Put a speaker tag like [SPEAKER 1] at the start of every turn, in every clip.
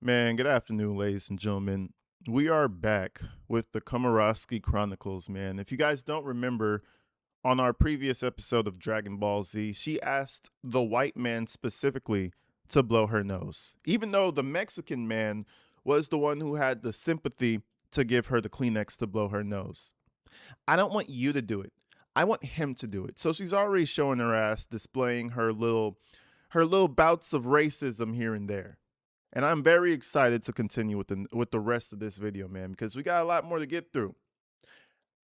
[SPEAKER 1] Man, good afternoon, ladies and gentlemen. We are back with the Komoroski Chronicles, man. If you guys don't remember, on our previous episode of Dragon Ball Z, she asked the white man specifically to blow her nose, even though the Mexican man was the one who had the sympathy to give her the Kleenex to blow her nose. I don't want you to do it. I want him to do it. So she's already showing her ass, displaying her little bouts of racism here and there. And I'm very excited to continue with the rest of this video, man, because we got a lot more to get through.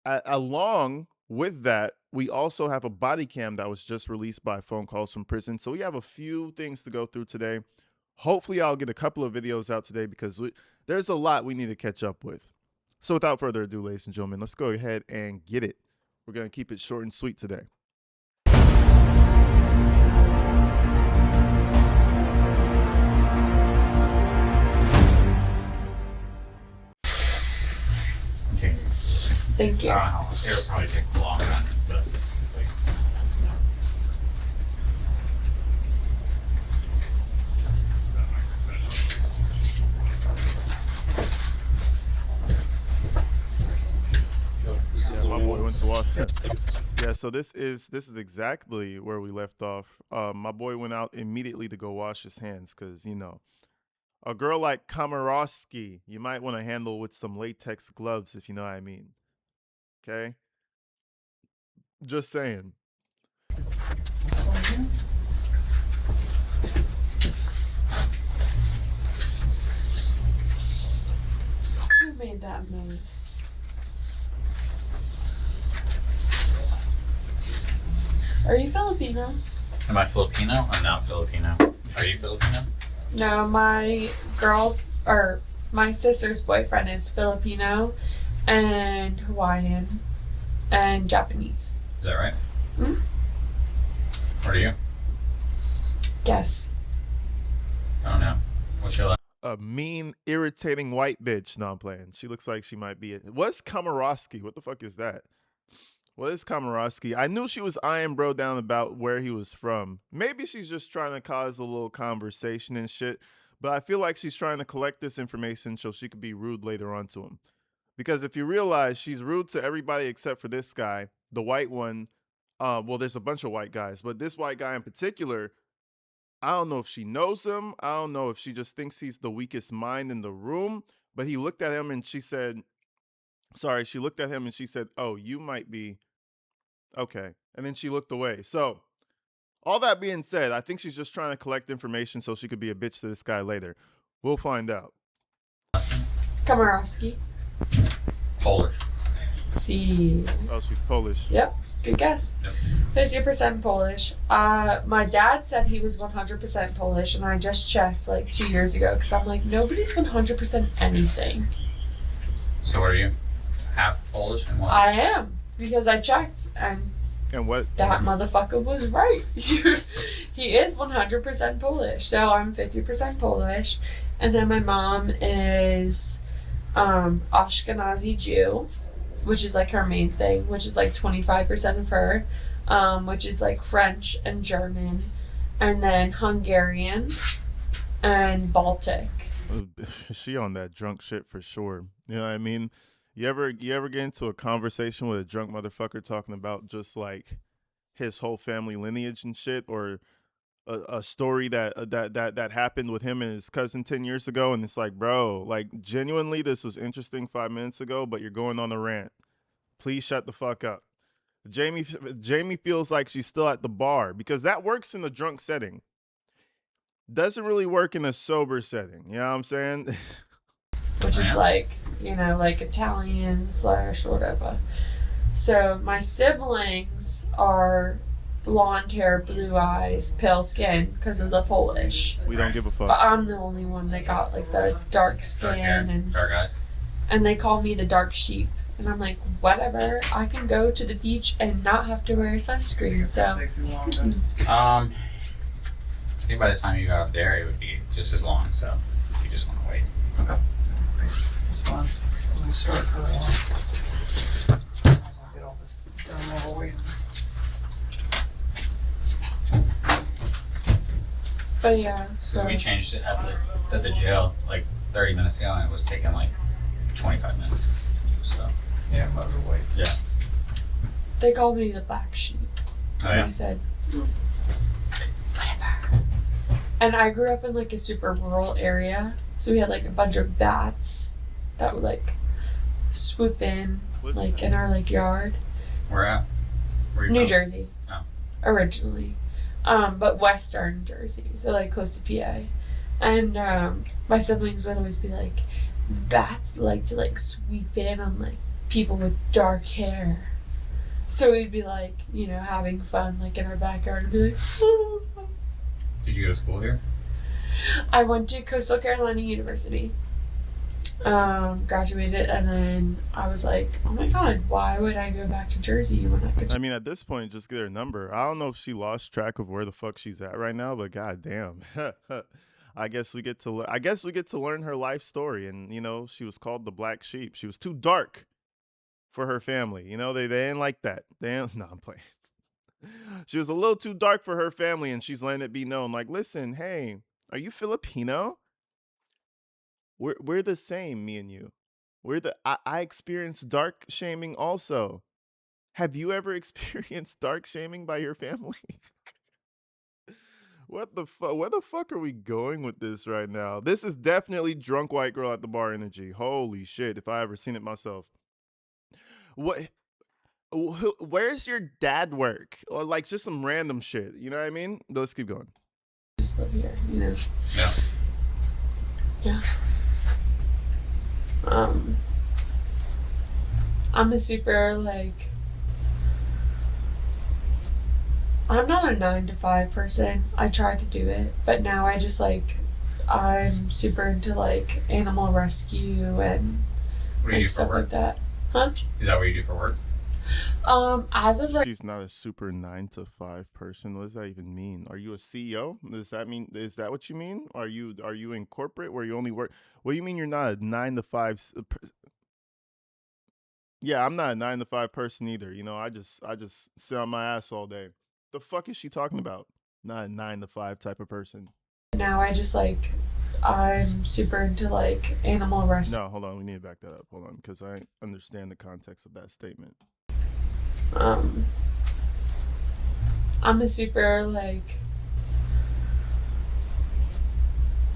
[SPEAKER 1] Along with that, we also have a body cam that was just released by Phone Calls from Prison. So we have a few things to go through today. Hopefully I'll get a couple of videos out today because there's a lot we need to catch up with. So without further ado, ladies and gentlemen, let's go ahead and get it. We're going to keep it short and sweet today.
[SPEAKER 2] Thank you.
[SPEAKER 3] It'll probably take a long time, but
[SPEAKER 1] yeah, my boy went to wash that. Yeah, so this is exactly where we left off. My boy went out immediately to go wash his hands because, you know, a girl like Komoroski, you might want to handle with some latex gloves, if you know what I mean. Okay? Just saying.
[SPEAKER 2] Who made that noise? Are you Filipino?
[SPEAKER 3] am I Filipino? I'm not Filipino. Are you Filipino?
[SPEAKER 2] No, my sister's boyfriend is Filipino and Hawaiian and Japanese.
[SPEAKER 3] Is that right?
[SPEAKER 2] Hmm?
[SPEAKER 3] What are you?
[SPEAKER 2] Guess.
[SPEAKER 3] I don't know. What's your last?
[SPEAKER 1] A mean, irritating white bitch. No, I'm playing. She looks like she might be it. What's Komoroski? What the fuck is that? What is Komoroski? I knew she was eyeing bro down about where he was from. Maybe she's just trying to cause a little conversation and shit. But I feel like she's trying to collect this information so she could be rude later on to him. Because if you realize she's rude to everybody except for this guy, the white one. Well, there's a bunch of white guys, but this white guy in particular, I don't know if she knows him. I don't know if she just thinks he's the weakest mind in the room. But he looked at him and she said, sorry, she looked at him and she said, oh, you might be. Okay. And then she looked away. So all that being said, I think she's just trying to collect information so she could be a bitch to this guy later. We'll find out.
[SPEAKER 2] Komoroski.
[SPEAKER 3] Polish.
[SPEAKER 2] See.
[SPEAKER 1] Oh, she's Polish.
[SPEAKER 2] Yep. Good guess.
[SPEAKER 3] Yep.
[SPEAKER 2] 50% Polish. My dad said he was 100% Polish, and I just checked like 2 years ago because I'm like, nobody's 100% anything.
[SPEAKER 3] So what are you? Half Polish and what?
[SPEAKER 2] I am because I checked and
[SPEAKER 1] what?
[SPEAKER 2] that motherfucker was right. He is 100% Polish, so I'm 50% Polish, and then my mom is Ashkenazi Jew, which is like her main thing, which is like 25% of her, which is like French and German, and then Hungarian and Baltic.
[SPEAKER 1] She on that drunk shit for sure. You know what I mean? You ever get into a conversation with a drunk motherfucker talking about just like his whole family lineage and shit, or a story that happened with him and his cousin 10 years ago, and it's like, bro, like genuinely this was interesting 5 minutes ago, but you're going on a rant. Please shut the fuck up. Jamie feels like she's still at the bar because that works in a drunk setting. Doesn't really work in a sober setting. You know what I'm saying?
[SPEAKER 2] Which is like, you know, like Italian / whatever. So my siblings are blonde hair, blue eyes, pale skin because of the Polish.
[SPEAKER 1] We don't give a fuck.
[SPEAKER 2] But I'm the only one that got like the dark skin
[SPEAKER 3] Dark hair, dark eyes.
[SPEAKER 2] and they call me the dark sheep. And I'm like, whatever, I can go to the beach and not have to wear sunscreen. So
[SPEAKER 3] I think by the time you got up there, it would be just as long. So if you just want to wait. Okay.
[SPEAKER 4] It's fine. We start for a while. I'll get all this done while we're waiting.
[SPEAKER 2] But yeah, so
[SPEAKER 3] Because we changed it heavily. at the jail like 30 minutes ago, and it was taking like 25 minutes. So
[SPEAKER 4] Yeah, motorway.
[SPEAKER 3] yeah.
[SPEAKER 2] They called me the black sheep.
[SPEAKER 3] Oh,
[SPEAKER 2] And
[SPEAKER 3] yeah.
[SPEAKER 2] I said, whatever. And I grew up in like a super rural area, so we had like a bunch of bats that would like swoop in like in our like yard.
[SPEAKER 3] Where at? Where you
[SPEAKER 2] New
[SPEAKER 3] from?
[SPEAKER 2] Jersey.
[SPEAKER 3] Oh.
[SPEAKER 2] Originally. But Western Jersey, so like close to PA. And my siblings would always be like, bats like to like sweep in on like people with dark hair. So we'd be like, you know, having fun like in our backyard and be like, oh.
[SPEAKER 3] Did you go to school here?
[SPEAKER 2] I went to Coastal Carolina University. Graduated, and then I was like, oh my god, why would I go back to Jersey when I could?
[SPEAKER 1] I mean, at this point, just get her number. I don't know if she lost track of where the fuck she's at right now, but goddamn, I guess we get to learn her life story. And you know, she was called the black sheep. She was too dark for her family. You know, they didn't like that. They didn't, no, I'm playing. She was a little too dark for her family, and she's letting it be known. Like, listen, hey, are you Filipino? We're the same, me and you. I experienced dark shaming also. Have you ever experienced dark shaming by your family? What the fuck? Where the fuck are we going with this right now? This is definitely drunk white girl at the bar energy. Holy shit! If I ever seen it myself. What? Where's your dad work? Or like just some random shit. You know what I mean? Let's keep going.
[SPEAKER 2] Just live here, you know.
[SPEAKER 3] Yeah.
[SPEAKER 2] Yeah. I'm a super like. I'm not a 9 to 5 person. I tried to do it, but now I just like. I'm super into like animal rescue and
[SPEAKER 3] What do you
[SPEAKER 2] like
[SPEAKER 3] do for
[SPEAKER 2] stuff
[SPEAKER 3] work?
[SPEAKER 2] like that. Huh?
[SPEAKER 3] Is that what you do for work?
[SPEAKER 2] As of right.
[SPEAKER 1] She's not a super 9 to 5 person. What does that even mean? Are you a CEO? Does that mean? Is that what you mean? Are you in corporate where you only work? What do you mean you're not a 9 to 5? Yeah, I'm not a 9 to 5 person either. You know, I just sit on my ass all day. The fuck is she talking about? Not a 9 to 5 type of person.
[SPEAKER 2] Now I just like. I'm super into like animal rescue.
[SPEAKER 1] No, hold on. We need to back that up. Hold on, because I understand the context of that statement.
[SPEAKER 2] I'm a super like.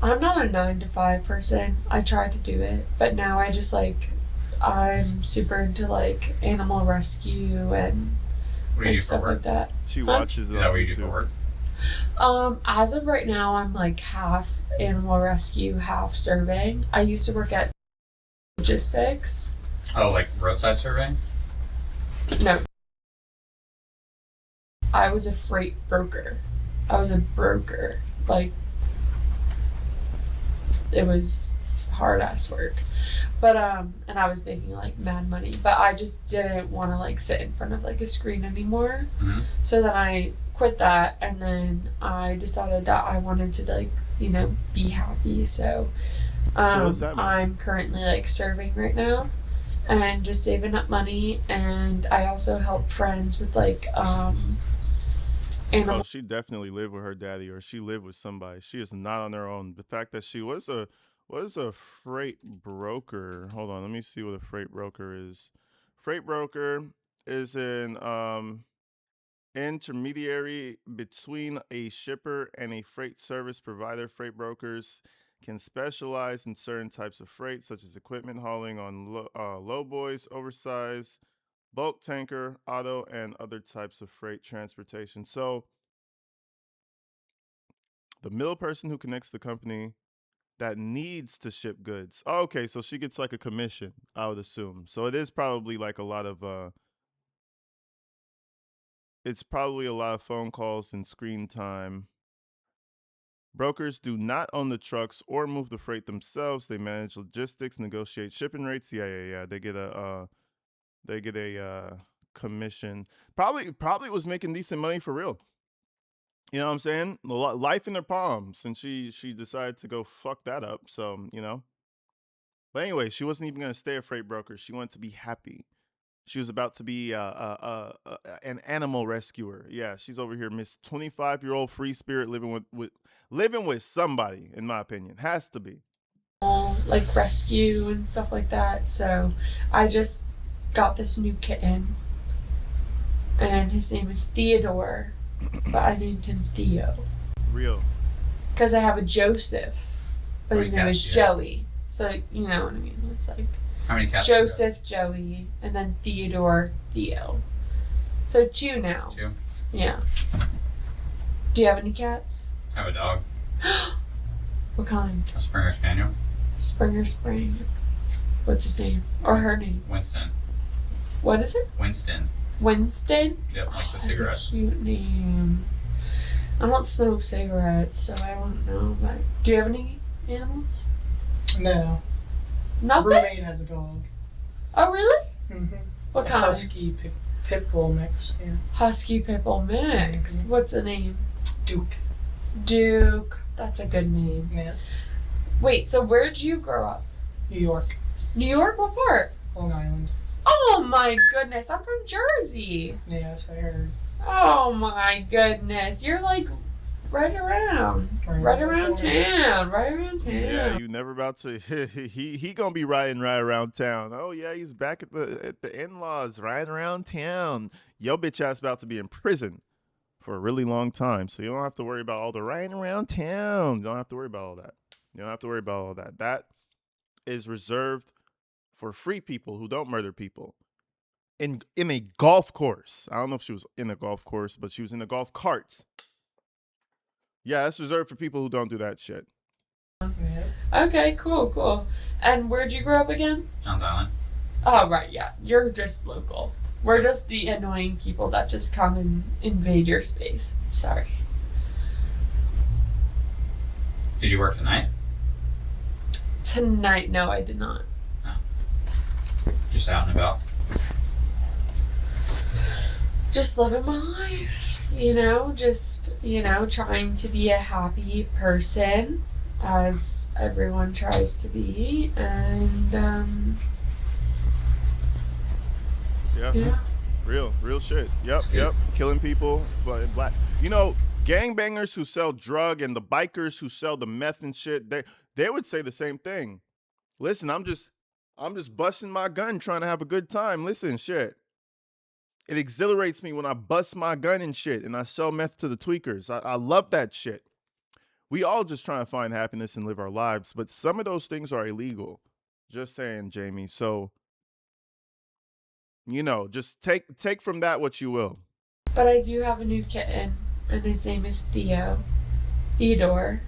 [SPEAKER 2] I'm not a 9 to 5 person. I tried to do it, but now I just like. I'm super into like animal rescue and
[SPEAKER 3] What do you
[SPEAKER 2] like
[SPEAKER 3] do for
[SPEAKER 2] stuff
[SPEAKER 3] work?
[SPEAKER 2] like that.
[SPEAKER 1] She
[SPEAKER 2] Huh?
[SPEAKER 1] watches it
[SPEAKER 3] Is that
[SPEAKER 1] on
[SPEAKER 3] what you do for
[SPEAKER 1] YouTube.
[SPEAKER 3] work?
[SPEAKER 2] As of right now, I'm like half animal rescue, half surveying. I used to work at logistics.
[SPEAKER 3] Oh, like roadside surveying?
[SPEAKER 2] No. I was a freight broker. I was a broker. Like, it was hard ass work. But, and I was making like mad money. But I just didn't want to like sit in front of like a screen anymore.
[SPEAKER 3] Mm-hmm.
[SPEAKER 2] So then I quit that, and then I decided that I wanted to like, you know, be happy. So,
[SPEAKER 1] what does that mean?
[SPEAKER 2] I'm currently like serving right now and just saving up money, and I also help friends with like animal.
[SPEAKER 1] Oh, she definitely lived with her daddy, or she lived with somebody. She is not on her own. The fact that she was a freight broker. Hold on, let me see what a freight broker is. Freight broker is an intermediary between a shipper and a freight service provider. Freight brokers can specialize in certain types of freight, such as equipment hauling on low boys, oversized, bulk tanker, auto, and other types of freight transportation. So the middle person who connects the company that needs to ship goods. Oh, okay, so she gets like a commission, I would assume. So it is probably like a lot of it's probably a lot of phone calls and screen time. Brokers do not own the trucks or move the freight themselves. They manage logistics, negotiate shipping rates. Yeah. They get a commission. Probably was making decent money for real. You know what I'm saying? Life in their palms, and she decided to go fuck that up. So you know. But anyway, she wasn't even gonna stay a freight broker. She wanted to be happy. She was about to be an animal rescuer. Yeah, she's over here, Miss 25-year-old free spirit living with somebody. In my opinion, has to be.
[SPEAKER 2] Like rescue and stuff like that. So I just got this new kitten, and his name is Theodore, but I named him Theo
[SPEAKER 1] Real.
[SPEAKER 2] because I have a Joseph, but his name is
[SPEAKER 3] cats do you have?
[SPEAKER 2] Joey. So you know what I mean. It's like
[SPEAKER 3] How many cats? do you have?
[SPEAKER 2] Joseph, Joey, and then Theodore, Theo. So 2 now.
[SPEAKER 3] 2.
[SPEAKER 2] Yeah. Do you have any cats?
[SPEAKER 3] I have a dog,
[SPEAKER 2] What kind?
[SPEAKER 3] a Springer Spaniel,
[SPEAKER 2] Springer Spring. What's his name? Or her name?
[SPEAKER 3] Winston.
[SPEAKER 2] What is it?
[SPEAKER 3] Winston.
[SPEAKER 2] Winston?
[SPEAKER 3] Yep, like the
[SPEAKER 2] That's
[SPEAKER 3] cigarette.
[SPEAKER 2] a cute name. I don't smoke cigarettes, so I don't know. But do you have any animals?
[SPEAKER 4] No.
[SPEAKER 2] Nothing?
[SPEAKER 4] Roommate has a dog.
[SPEAKER 2] Oh, really?
[SPEAKER 4] Mm-hmm.
[SPEAKER 2] What kind?
[SPEAKER 4] Husky pit bull mix. Yeah.
[SPEAKER 2] Husky pit bull mix.
[SPEAKER 4] Mhm.
[SPEAKER 2] What's the name?
[SPEAKER 4] Duke.
[SPEAKER 2] Duke. That's a good name.
[SPEAKER 4] Yeah.
[SPEAKER 2] Wait, so where'd you grow up?
[SPEAKER 4] New York.
[SPEAKER 2] New York? What part?
[SPEAKER 4] Long Island.
[SPEAKER 2] Oh my goodness, I'm from Jersey.
[SPEAKER 4] Yes, I heard.
[SPEAKER 2] Oh my goodness. You're like right around. Right around town. Right around town.
[SPEAKER 1] Yeah, you never about to. He gonna be riding right around town. Oh yeah, he's back at the in-laws, riding around town. Yo, bitch ass about to be in prison for a really long time, so you don't have to worry about all the riding around town. You don't have to worry about all that. You don't have to worry about all that. That is reserved for free people who don't murder people. In a golf course. I don't know if she was in a golf course, but she was in a golf cart. Yeah, that's reserved for people who don't do that shit.
[SPEAKER 4] Yeah.
[SPEAKER 2] Okay, cool. And where'd you grow up again?
[SPEAKER 3] John's Island.
[SPEAKER 2] Oh, right, yeah. You're just local. We're just the annoying people that just come and invade your space. Sorry.
[SPEAKER 3] Did you work tonight?
[SPEAKER 2] Tonight, no, I did not.
[SPEAKER 3] Just out and about.
[SPEAKER 2] Just living my life, trying to be a happy person, as everyone tries to be, and yeah.
[SPEAKER 1] Real shit. Yep. Killing people, but black. Gangbangers who sell drug and the bikers who sell the meth and shit, they would say the same thing. Listen, I'm just busting my gun trying to have a good time. Listen, shit. It exhilarates me when I bust my gun and shit and I sell meth to the tweakers. I love that shit. We all just trying to find happiness and live our lives, but some of those things are illegal. Just saying, Jamie. So, just take from that what you will.
[SPEAKER 2] But I do have a new kitten, and his name is Theodore.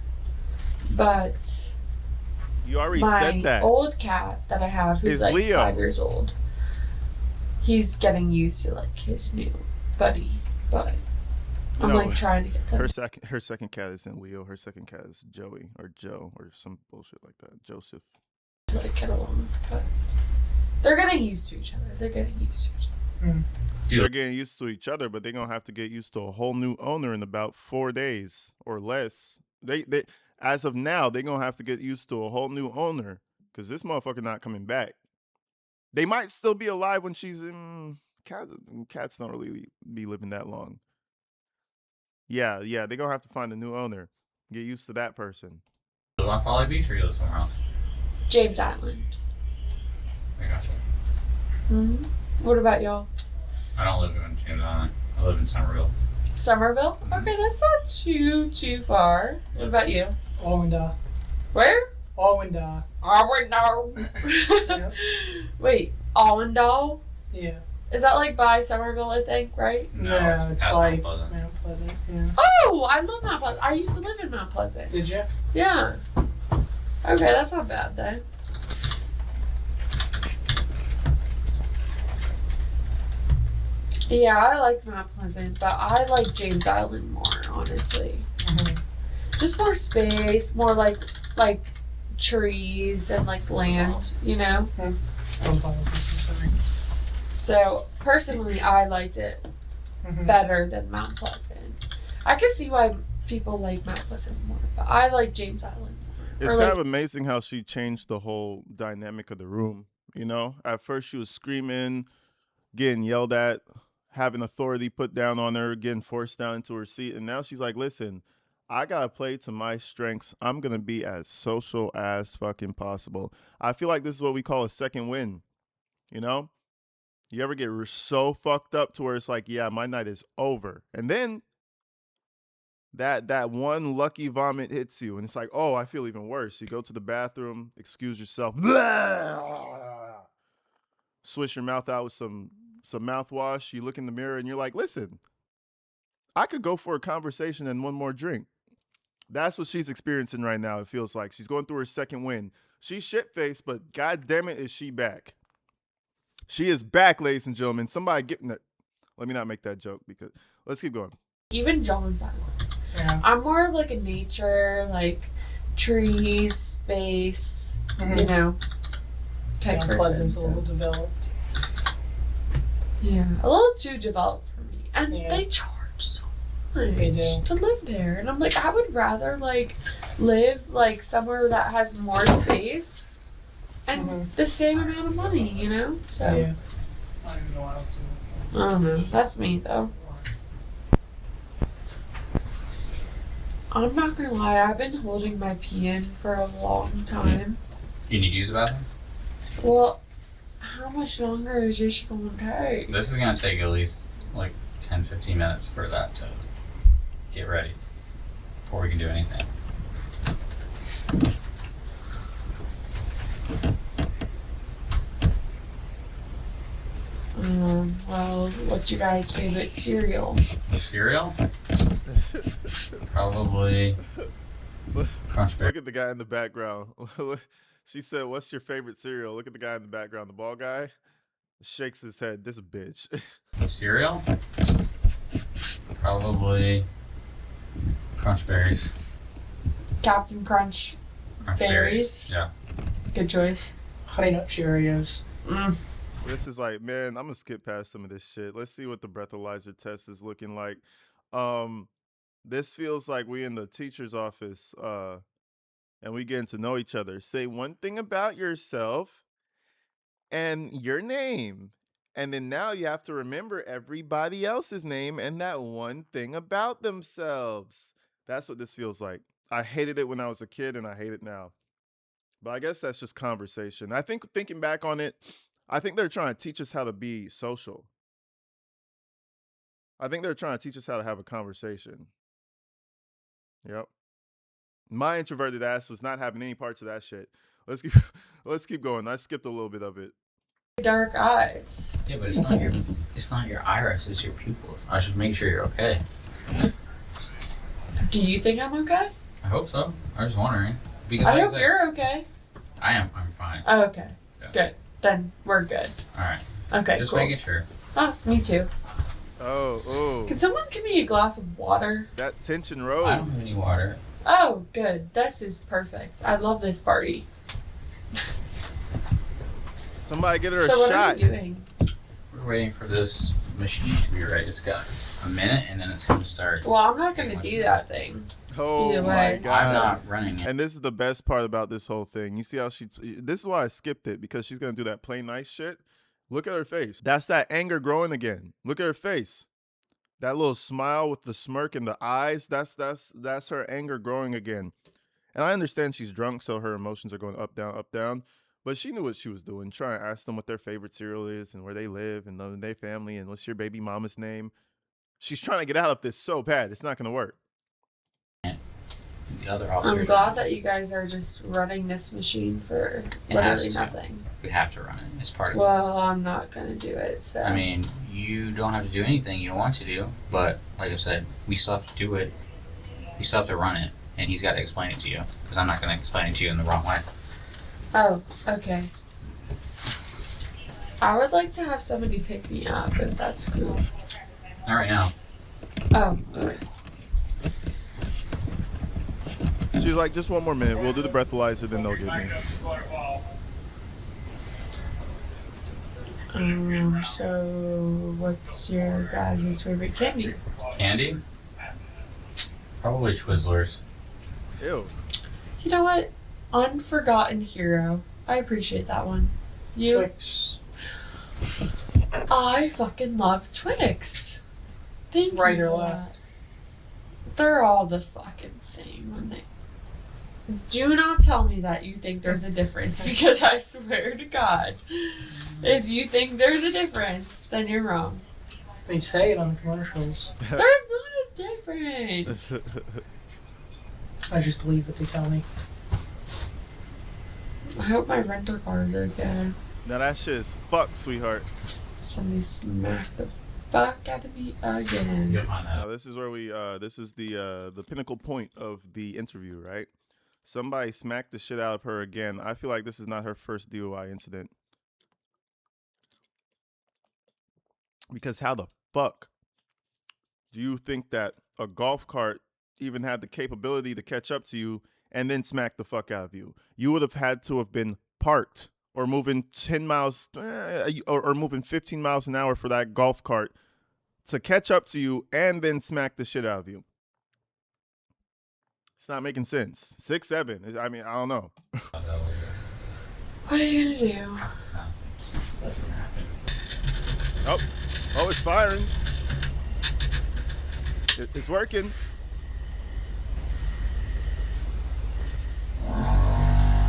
[SPEAKER 2] But
[SPEAKER 1] You already
[SPEAKER 2] my
[SPEAKER 1] said that.
[SPEAKER 2] old cat that I have, who's
[SPEAKER 1] Is
[SPEAKER 2] like
[SPEAKER 1] Leo.
[SPEAKER 2] 5 years old, he's getting used to like his new buddy, but I'm
[SPEAKER 1] No.
[SPEAKER 2] like trying to get them.
[SPEAKER 1] Her second cat isn't Leo. Her second cat is Joey or Joe or some bullshit like that. Joseph.
[SPEAKER 2] To like get along, but they're getting used to each other.
[SPEAKER 1] They're getting used to each other, but they're gonna have to get used to a whole new owner in about 4 days or less. They as of now, they're gonna have to get used to a whole new owner because this motherfucker not coming back. They might still be alive when she's in. Cats don't really be living that long. Yeah, they're gonna have to find a new owner. Get used to that person.
[SPEAKER 3] You live on Folly Beach or you live somewhere else?
[SPEAKER 2] James Island.
[SPEAKER 3] I gotcha.
[SPEAKER 2] Mm-hmm. What about y'all?
[SPEAKER 3] I don't live in James Island. I live in Somerville.
[SPEAKER 2] Somerville? Okay, that's not too far. What about you?
[SPEAKER 4] Alwynda.
[SPEAKER 2] Where?
[SPEAKER 4] Alwynda.
[SPEAKER 2] Arwindale.
[SPEAKER 4] Yep.
[SPEAKER 2] Wait, Allendale?
[SPEAKER 4] Yeah.
[SPEAKER 2] Is that like by Somerville, I think, right?
[SPEAKER 3] No, it's past
[SPEAKER 4] like
[SPEAKER 3] Mount Pleasant.
[SPEAKER 4] Mount Pleasant. Yeah.
[SPEAKER 2] Oh, I love Mount Pleasant. I used to live in Mount Pleasant.
[SPEAKER 4] Did you?
[SPEAKER 2] Yeah. Okay, that's not bad then. Yeah, I liked Mount Pleasant, but I like James Island more, honestly.
[SPEAKER 4] Mm-hmm.
[SPEAKER 2] Just more space, more like trees and like land,
[SPEAKER 4] I'm sorry.
[SPEAKER 2] So personally, I liked it
[SPEAKER 4] Mm-hmm.
[SPEAKER 2] better than Mount Pleasant. I could see why people like Mount Pleasant more, but I like James Island more.
[SPEAKER 1] It's
[SPEAKER 2] Or,
[SPEAKER 1] kind
[SPEAKER 2] like,
[SPEAKER 1] of amazing how she changed the whole dynamic of the room. At first she was screaming, getting yelled at, having authority put down on her, getting forced down into her seat. And now she's like, listen, I got to play to my strengths. I'm going to be as social as fucking possible. I feel like this is what we call a second win. You know? You ever get so fucked up to where it's like, yeah, my night is over. And then that one lucky vomit hits you and it's like, oh, I feel even worse. You go to the bathroom, excuse yourself, swish your mouth out with some mouthwash. You look in the mirror and you're like, listen, I could go for a conversation and one more drink. That's what she's experiencing right now. It feels like she's going through her second win. She's shit-faced, but god damn it, is she back. She is back, ladies and gentlemen. Somebody get... Let me not make that joke because... Let's keep going.
[SPEAKER 2] Even John's that way.
[SPEAKER 4] Yeah.
[SPEAKER 2] I'm more of like a nature, like trees, space, you know, type person.
[SPEAKER 4] Pleasant's
[SPEAKER 2] So.
[SPEAKER 4] a little developed.
[SPEAKER 2] Yeah, a little too developed for me. And
[SPEAKER 4] Yeah.
[SPEAKER 2] they charge so much
[SPEAKER 4] They do.
[SPEAKER 2] to live there. And I'm like, I would rather like live like somewhere that has more space and the same amount of money, you know? So
[SPEAKER 4] Yeah.
[SPEAKER 2] I don't know. That's me though. I'm not gonna lie, I've been holding my pee in for a long time.
[SPEAKER 3] You need to use the bathroom?
[SPEAKER 2] Well, how much longer is this going to take?
[SPEAKER 3] This is going to take at least like 10-15 minutes for that to get ready before we can do anything.
[SPEAKER 2] Well, what's your guys' favorite cereal?
[SPEAKER 3] Cereal? Probably Crunch Berry.
[SPEAKER 1] Look at the guy in the background. She said, what's your favorite cereal? Look at the guy in the background. The bald guy shakes his head. This bitch.
[SPEAKER 3] Cereal? Probably Crunch Berries.
[SPEAKER 2] Captain Crunch
[SPEAKER 3] Crunch
[SPEAKER 2] berries.
[SPEAKER 3] Yeah.
[SPEAKER 2] Good choice.
[SPEAKER 4] Honey Nut Cheerios.
[SPEAKER 1] This is like, man, I'm gonna skip past some of this shit. Let's see what the breathalyzer test is looking like. This feels like we in the teacher's office, and we getting to know each other. Say one thing about yourself and your name. And then now you have to remember everybody else's name and that one thing about themselves. That's what this feels like. I hated it when I was a kid and I hate it now. But I guess that's just conversation. I think thinking back on it, I think they're trying to teach us how to be social. I think they're trying to teach us how to have a conversation. Yep. My introverted ass was not having any parts of that shit. Let's keep going. I skipped a little bit of it.
[SPEAKER 2] Dark eyes.
[SPEAKER 3] Yeah, but it's not your iris, it's your pupils. I should make sure you're okay.
[SPEAKER 2] Do you think I'm okay?
[SPEAKER 3] I hope so. I was just wondering. Because
[SPEAKER 2] I
[SPEAKER 3] like
[SPEAKER 2] hope
[SPEAKER 3] said,
[SPEAKER 2] you're okay.
[SPEAKER 3] I am. I'm fine.
[SPEAKER 2] Oh, okay.
[SPEAKER 3] Yeah.
[SPEAKER 2] Good. Then we're good.
[SPEAKER 3] Alright.
[SPEAKER 2] Okay,
[SPEAKER 3] Just
[SPEAKER 2] cool.
[SPEAKER 3] making sure.
[SPEAKER 2] Oh, me too.
[SPEAKER 1] Oh,
[SPEAKER 2] Can someone give me a glass of water?
[SPEAKER 1] that tension
[SPEAKER 3] I don't have
[SPEAKER 1] rose.
[SPEAKER 3] any water.
[SPEAKER 2] Oh, good. This is perfect. I love this party.
[SPEAKER 1] Somebody get her
[SPEAKER 2] So
[SPEAKER 1] a
[SPEAKER 2] what
[SPEAKER 1] shot.
[SPEAKER 2] are we doing?
[SPEAKER 3] We're waiting for this machine to be ready. It's got a minute and then it's going to start.
[SPEAKER 2] Well, I'm not gonna do that thing.
[SPEAKER 1] Oh
[SPEAKER 2] Either
[SPEAKER 1] my
[SPEAKER 2] way.
[SPEAKER 3] I'm
[SPEAKER 1] god.
[SPEAKER 3] not running it.
[SPEAKER 1] And this is the best part about this whole thing. You see how this is why I skipped it, because she's gonna do that play nice shit. Look at her face. That's that anger growing again. Look at her face. That little smile with the smirk in the eyes, that's her anger growing again. And I understand she's drunk, so her emotions are going up, down. But she knew what she was doing, trying to ask them what their favorite cereal is and where they live and their family and what's your baby mama's name. She's trying to get out of this so bad. It's not going to work.
[SPEAKER 3] The other officers.
[SPEAKER 2] I'm glad that you guys are just running this machine for literally
[SPEAKER 3] has to.
[SPEAKER 2] nothing.
[SPEAKER 3] We have to run it. It's part of
[SPEAKER 2] Well, I'm not gonna do it, so.
[SPEAKER 3] it. I mean, you don't have to do anything you don't want to do, but like I said, we still have to do it. We still have to run it, and he's got to explain it to you, because I'm not going to explain it to you in the wrong way.
[SPEAKER 2] Oh, okay. I would like to have somebody pick me up if that's cool.
[SPEAKER 3] Not right now.
[SPEAKER 2] Oh, okay.
[SPEAKER 1] She's like, just one more minute. We'll do the breathalyzer, then they'll get me.
[SPEAKER 2] So what's your guys' favorite candy?
[SPEAKER 3] Candy? Probably Twizzlers.
[SPEAKER 1] Ew.
[SPEAKER 2] You know what? Unforgotten Hero. I appreciate that one. You?
[SPEAKER 4] Twix.
[SPEAKER 2] I fucking love Twix. Thank you
[SPEAKER 4] Right or
[SPEAKER 2] for
[SPEAKER 4] left?
[SPEAKER 2] that. They're all the fucking same when they. Do not tell me that you think there's a difference, because I swear to God, if you think there's a difference, then you're wrong.
[SPEAKER 4] They say it on the commercials.
[SPEAKER 2] There's not a difference.
[SPEAKER 4] I just believe what they tell me.
[SPEAKER 2] I hope my rental car is okay.
[SPEAKER 1] Now that shit is fucked, sweetheart.
[SPEAKER 2] Somebody smacked the fuck out of me again.
[SPEAKER 3] You'll find
[SPEAKER 1] Now
[SPEAKER 3] out.
[SPEAKER 1] this is where we this is the pinnacle point of the interview, right? Somebody smacked the shit out of her again. I feel like this is not her first DUI incident. Because how the fuck do you think that a golf cart even had the capability to catch up to you and then smack the fuck out of you? You would have had to have been parked or moving 10 miles or moving 15 miles an hour for that golf cart to catch up to you and then smack the shit out of you. It's not making sense. 6'7". I mean, I don't know.
[SPEAKER 2] What are you gonna do?
[SPEAKER 1] Oh, it's firing. It's working.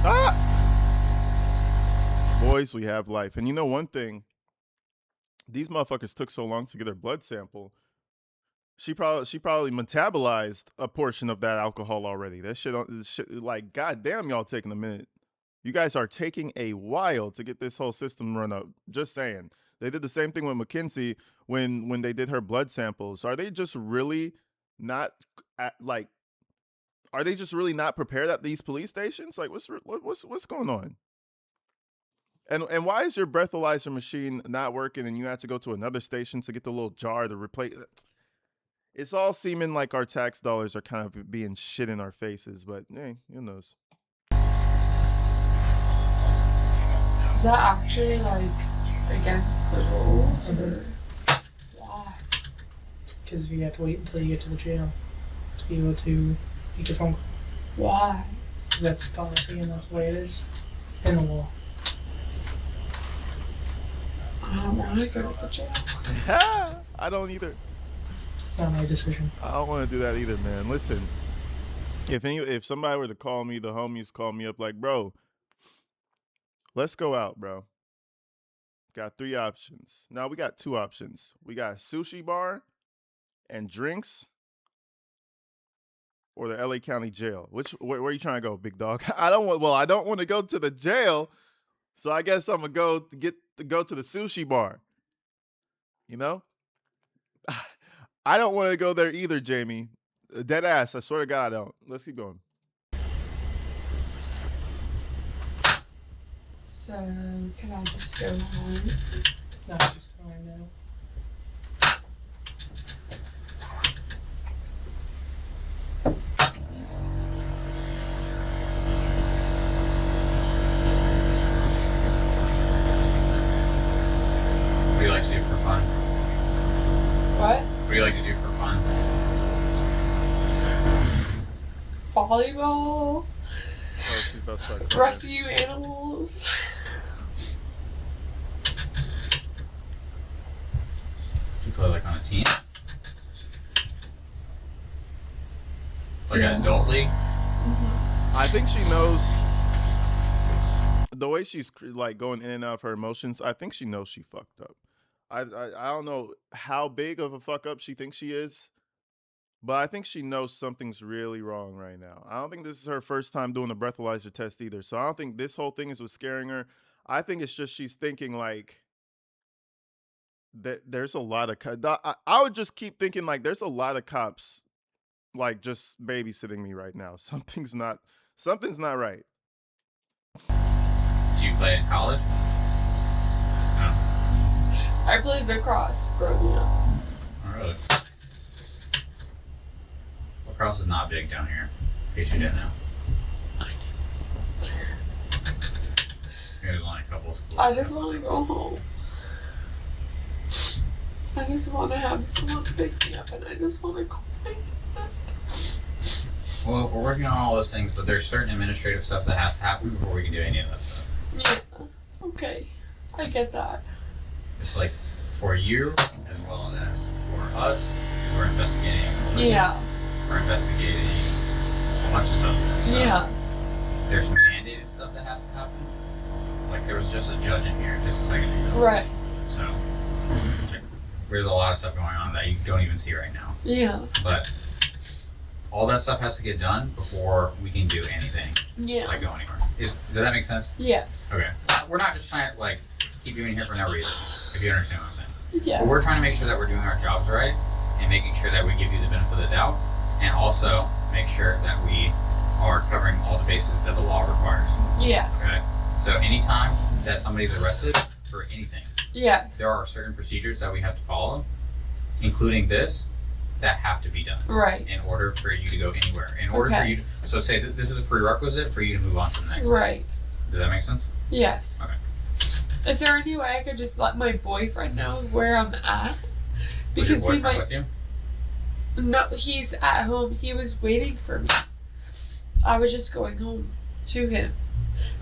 [SPEAKER 1] Ah! Boys, we have life. And you know one thing? These motherfuckers took so long to get her blood sample. She probably metabolized a portion of that alcohol already. That shit, like, goddamn, y'all taking a minute. You guys are taking a while to get this whole system run up. Just saying. They did the same thing with McKinsey when they did her blood samples. Are they just really not are they just really not prepared at these police stations? Like, what's going on? And why is your breathalyzer machine not working and you have to go to another station to get the little jar to replace it? It's all seeming like our tax dollars are kind of being shit in our faces, but hey, who knows?
[SPEAKER 2] Is that actually like against the rules? Or why?
[SPEAKER 4] Because you have to wait until you get to the jail to be able to make your phone call.
[SPEAKER 2] Why?
[SPEAKER 4] Because that's policy and that's the way it is in the law.
[SPEAKER 2] I don't want to go to the jail.
[SPEAKER 1] I don't either.
[SPEAKER 4] It's not my decision.
[SPEAKER 1] I don't want to do that either, man. Listen, if somebody were to call me, the homies call me up like, bro, let's go out, bro. Got 3 options. Now we got 2 options. We got a sushi bar and drinks, or the LA County Jail. Where are you trying to go, big dog? I don't want to go to the jail, so I guess I'm gonna go to the sushi bar. You know? I don't want to go there either, Jamie. Dead ass. I swear to God, I don't. Let's keep going.
[SPEAKER 2] So can I just go home?
[SPEAKER 4] Not just time now.
[SPEAKER 3] What do you like to do for fun?
[SPEAKER 2] What?
[SPEAKER 3] What do you like to do for fun?
[SPEAKER 2] Volleyball?
[SPEAKER 1] Oh, she's about to start crying.
[SPEAKER 2] Rescue animals?
[SPEAKER 3] You play like on a team? Like an adult league?
[SPEAKER 1] I think she knows the way she's like going in and out of her emotions. I think she knows she fucked up. I don't know how big of a fuck up she thinks she is, but I think she knows something's really wrong right now. I don't think this is her first time doing a breathalyzer test either. So I don't think this whole thing is what's scaring her. I think it's just she's thinking like that there's a lot of I would just keep thinking like there's a lot of cops like just babysitting me right now. Something's not right.
[SPEAKER 3] Did you play in college? No.
[SPEAKER 2] I played lacrosse growing up.
[SPEAKER 3] Oh, really? Lacrosse is not big down here. In case you didn't know. There's only a couple of schools.
[SPEAKER 2] I just want to go home. I just want to have someone pick me up, and I just want to go.
[SPEAKER 3] Well, we're working on all those things, but there's certain administrative stuff that has to happen before we can do any of that stuff.
[SPEAKER 2] Yeah. Okay. I get that.
[SPEAKER 3] It's like for you as well as for us. We're investigating.
[SPEAKER 2] Yeah.
[SPEAKER 3] We're investigating a bunch of stuff. So
[SPEAKER 2] Yeah.
[SPEAKER 3] there's some mandated stuff that has to happen. Like there was just a judge in here just a second ago.
[SPEAKER 2] Right.
[SPEAKER 3] So like, there's a lot of stuff going on that you don't even see right now.
[SPEAKER 2] Yeah.
[SPEAKER 3] But all that stuff has to get done before we can do anything.
[SPEAKER 2] Yeah.
[SPEAKER 3] Like go anywhere. Does that make sense?
[SPEAKER 2] Yes.
[SPEAKER 3] Okay. We're not just trying to like keep you in here for no reason. If you understand what I'm saying.
[SPEAKER 2] Yes.
[SPEAKER 3] But we're trying to make sure that we're doing our jobs right and making sure that we give you the benefit of the doubt, and also make sure that we are covering all the bases that the law requires.
[SPEAKER 2] Yes.
[SPEAKER 3] Okay. So anytime that somebody's arrested for anything,
[SPEAKER 2] Yes.
[SPEAKER 3] there are certain procedures that we have to follow, including this, that have to be done
[SPEAKER 2] Right.
[SPEAKER 3] in order for you to go anywhere. In order for
[SPEAKER 2] Okay.
[SPEAKER 3] you to, so say that this is a prerequisite for you to move on to the next.
[SPEAKER 2] Right.
[SPEAKER 3] Does that make sense?
[SPEAKER 2] Yes.
[SPEAKER 3] Okay.
[SPEAKER 2] Is there any way I could just let my boyfriend know where I'm at?
[SPEAKER 3] Was your
[SPEAKER 2] Because he
[SPEAKER 3] boyfriend
[SPEAKER 2] might.
[SPEAKER 3] with you?
[SPEAKER 2] No, he's at home. He was waiting for me. I was just going home to him.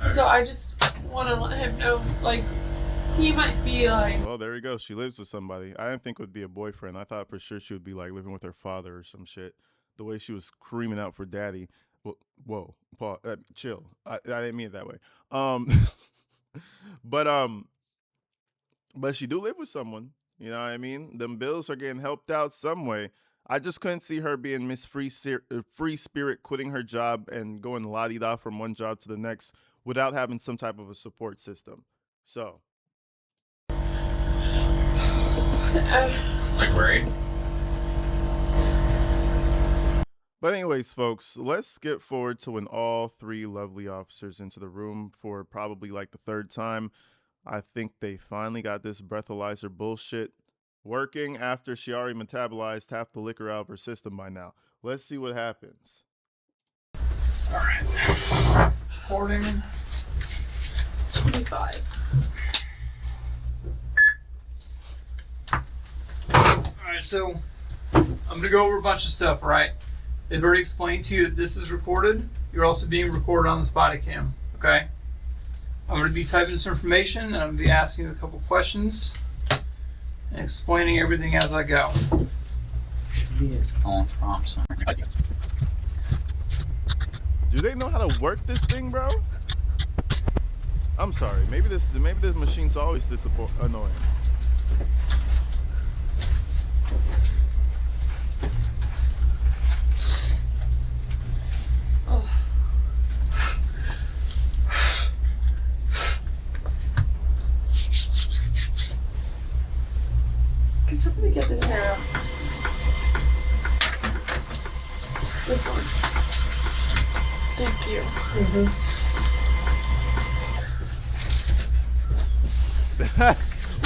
[SPEAKER 3] Okay.
[SPEAKER 2] So I just want to let him know, like, he might be like,
[SPEAKER 1] Well, there you go. She lives with somebody. I didn't think it would be a boyfriend. I thought for sure she would be like living with her father or some shit. The way she was screaming out for daddy. Whoa, Paul, chill. I didn't mean it that way. But she do live with someone. You know what I mean? Them bills are getting helped out some way. I just couldn't see her being Miss Free Spirit, quitting her job and going la-di-da from one job to the next without having some type of a support system. So.
[SPEAKER 3] Like worried?
[SPEAKER 1] But anyways, folks, let's skip forward to when all three lovely officers into the room for probably like the third time. I think they finally got this breathalyzer bullshit working after she already metabolized half the liquor out of her system by now. Let's see what happens.
[SPEAKER 4] All right. Reporting.
[SPEAKER 2] 25.
[SPEAKER 4] All right, so I'm gonna go over a bunch of stuff, right? They've already explained to you that this is recorded. You're also being recorded on this body cam, okay? I'm gonna be typing this information and I'm gonna be asking you a couple questions and explaining everything as I go.
[SPEAKER 3] Should be on prompt somewhere.
[SPEAKER 1] Do they know how to work this thing, bro? I'm sorry. Maybe this machine's always this annoying.
[SPEAKER 2] Can somebody get this hair out? This one. Thank you.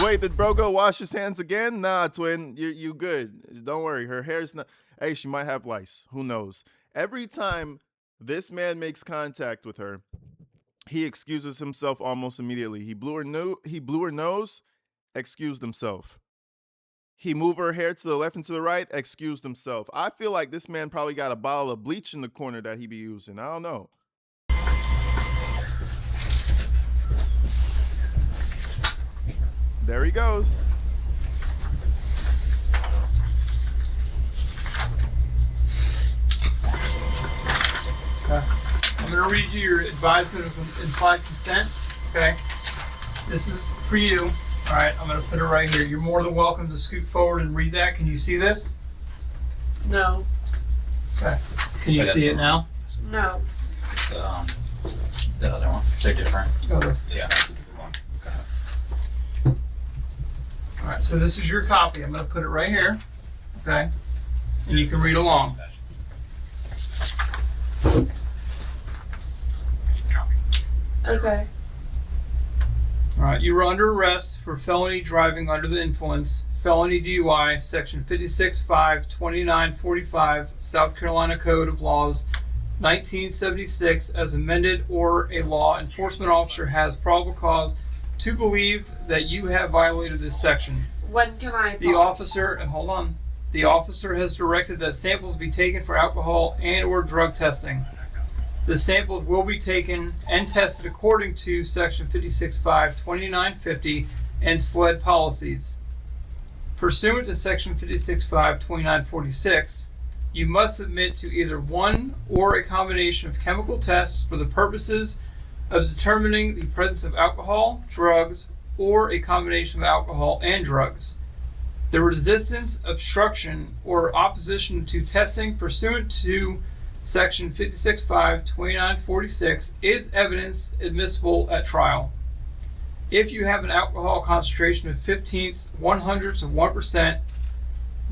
[SPEAKER 1] Wait, did bro go wash his hands again? Nah, twin, you good. Don't worry, her hair's not. Hey, she might have lice. Who knows? Every time this man makes contact with her, he excuses himself almost immediately. He blew her nose, excused himself. He moved her hair to the left and to the right, excused himself. I feel like this man probably got a bottle of bleach in the corner that he be using. I don't know. There he goes.
[SPEAKER 4] Okay. I'm going to read you your advisement of implied consent. Okay. This is for you. All right. I'm going to put it right here. You're more than welcome to scoot forward and read that. Can you see this?
[SPEAKER 2] No.
[SPEAKER 4] Okay. Can you see it now?
[SPEAKER 2] No.
[SPEAKER 3] The other one. They're different.
[SPEAKER 4] Oh, this.
[SPEAKER 3] Yeah.
[SPEAKER 4] That's a different one. Okay. All right. So this is your copy. I'm going to put it right here. Okay. And you can read along.
[SPEAKER 2] Okay.
[SPEAKER 4] All right, you were under arrest for felony driving under the influence, felony DUI, section 56.5, 2945, South Carolina Code of Laws, 1976, as amended, or a law enforcement officer has probable cause to believe that you have violated this section.
[SPEAKER 2] When can I
[SPEAKER 4] The
[SPEAKER 2] pause?
[SPEAKER 4] officer, and hold on, the officer has directed that samples be taken for alcohol and or drug testing. The samples will be taken and tested according to section 56.5, 2950 and SLED policies. Pursuant to Section 56.5.2946, you must submit to either one or a combination of chemical tests for the purposes of determining the presence of alcohol, drugs, or a combination of alcohol and drugs. The resistance, obstruction, or opposition to testing pursuant to Section 56.5.2946 is evidence admissible at trial. If you have an alcohol concentration of 0.15 100ths of 1%,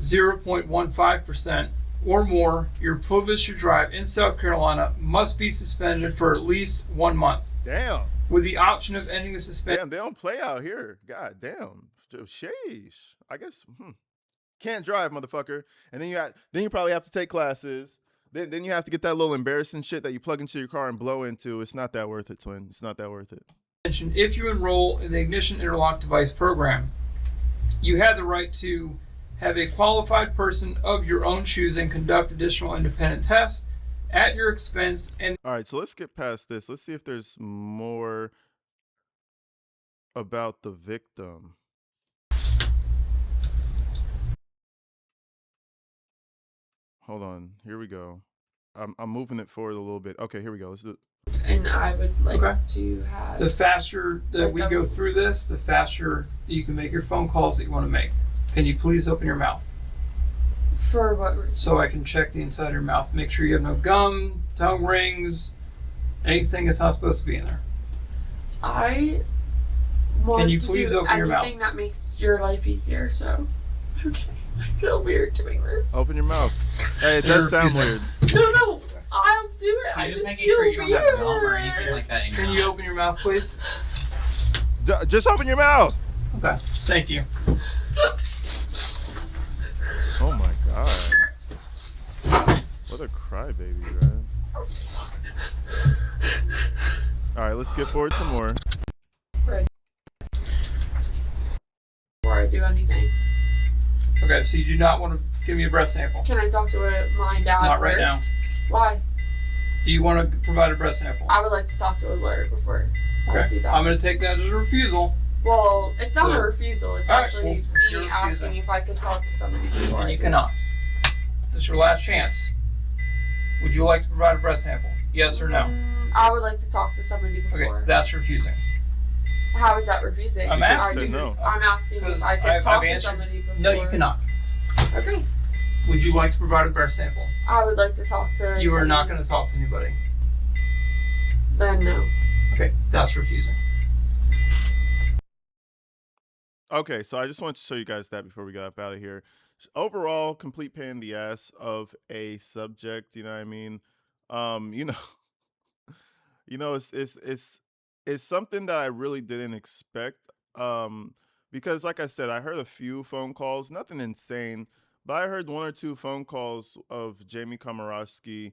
[SPEAKER 4] 0.15%, or more, your prohibition to drive in South Carolina must be suspended for at least 1 month,
[SPEAKER 1] Damn.
[SPEAKER 4] with the option of ending the suspension.
[SPEAKER 1] Damn, they don't play out here. God damn. Sheesh. I guess. Can't drive, motherfucker. And then you probably have to take classes. Then you have to get that little embarrassing shit that you plug into your car and blow into. It's not that worth it, twin. It's not that worth it.
[SPEAKER 4] If you enroll in the Ignition Interlock Device program, you have the right to have a qualified person of your own choosing conduct additional independent tests at your expense. And
[SPEAKER 1] All right, so let's get past this. Let's see if there's more about the victim. Hold on. Here we go. I'm moving it forward a little bit. Okay, here we go. Let's do it.
[SPEAKER 2] And I would like
[SPEAKER 4] Okay.
[SPEAKER 2] to have.
[SPEAKER 4] the faster that we go through this, the faster you can make your phone calls that you want to make. Can you please open your mouth
[SPEAKER 2] For what reason?
[SPEAKER 4] so I can check the inside of your mouth? Make sure you have no gum, tongue rings, anything that's not supposed to be in there.
[SPEAKER 2] I want
[SPEAKER 4] you
[SPEAKER 2] to
[SPEAKER 4] please
[SPEAKER 2] do
[SPEAKER 4] open your mouth?
[SPEAKER 2] anything that makes your life easier, so. Okay. I feel weird doing this.
[SPEAKER 1] Open your mouth. Hey, it does sound weird.
[SPEAKER 2] No, I'll do it. I
[SPEAKER 3] He's just
[SPEAKER 2] just
[SPEAKER 3] making
[SPEAKER 2] feel
[SPEAKER 3] sure you don't
[SPEAKER 2] weird.
[SPEAKER 3] have gum or anything like that in your
[SPEAKER 4] Can
[SPEAKER 3] mouth.
[SPEAKER 4] you open your mouth, please?
[SPEAKER 1] Just open your mouth.
[SPEAKER 4] Okay, thank you.
[SPEAKER 1] Oh my god. What a crybaby, man. All right, let's skip forward some more.
[SPEAKER 2] Before I do anything.
[SPEAKER 4] Okay, so you do not want to give me a breath sample.
[SPEAKER 2] Can I talk to my dad
[SPEAKER 4] Not
[SPEAKER 2] first?
[SPEAKER 4] right now.
[SPEAKER 2] Why?
[SPEAKER 4] Do you want to provide a breath sample?
[SPEAKER 2] I would like to talk to a lawyer before I do
[SPEAKER 4] Okay,
[SPEAKER 2] that.
[SPEAKER 4] I'm going to take that as a refusal.
[SPEAKER 2] Well, it's not
[SPEAKER 4] So-
[SPEAKER 2] a refusal. It's
[SPEAKER 4] All right,
[SPEAKER 2] actually
[SPEAKER 4] well, you're
[SPEAKER 2] me
[SPEAKER 4] refusing.
[SPEAKER 2] asking if I could talk to somebody before
[SPEAKER 4] And
[SPEAKER 2] I
[SPEAKER 4] you
[SPEAKER 2] do
[SPEAKER 4] cannot. This is your last chance. Would you like to provide a breath sample? Yes or no?
[SPEAKER 2] I would like to talk to somebody before.
[SPEAKER 4] Okay, that's refusing.
[SPEAKER 2] How is that refusing?
[SPEAKER 4] I'm asking.
[SPEAKER 2] I just-
[SPEAKER 1] No.
[SPEAKER 2] I'm asking if
[SPEAKER 4] Because
[SPEAKER 2] I could
[SPEAKER 4] I've
[SPEAKER 2] talk to
[SPEAKER 4] answered-
[SPEAKER 2] somebody before.
[SPEAKER 4] No, you cannot.
[SPEAKER 2] Okay.
[SPEAKER 4] Would you like to provide a breath sample?
[SPEAKER 2] I would like to talk to
[SPEAKER 4] You are not
[SPEAKER 2] somebody.
[SPEAKER 4] going to talk to anybody.
[SPEAKER 2] Then no.
[SPEAKER 4] Okay, that's refusing.
[SPEAKER 1] Okay, so I just wanted to show you guys that before we got up out of here. Overall, complete pain in the ass of a subject. You know what I mean? You know, it's something that I really didn't expect. Because like I said, I heard a few phone calls, nothing insane, but I heard 1 or 2 phone calls of Jamie Komoroski.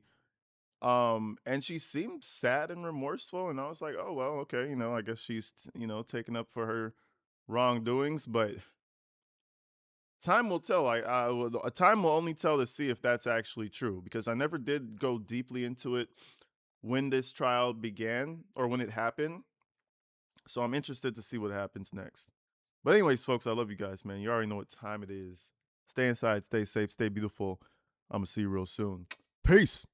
[SPEAKER 1] And she seemed sad and remorseful, and I was like, oh well, okay, I guess she's taking up for her wrongdoings, but time will tell. Time will only tell to see if that's actually true, because I never did go deeply into it when this trial began or when it happened. So I'm interested to see what happens next. But anyways, folks, I love you guys, man. You already know what time it is. Stay inside, stay safe, stay beautiful. I'm gonna see you real soon. Peace.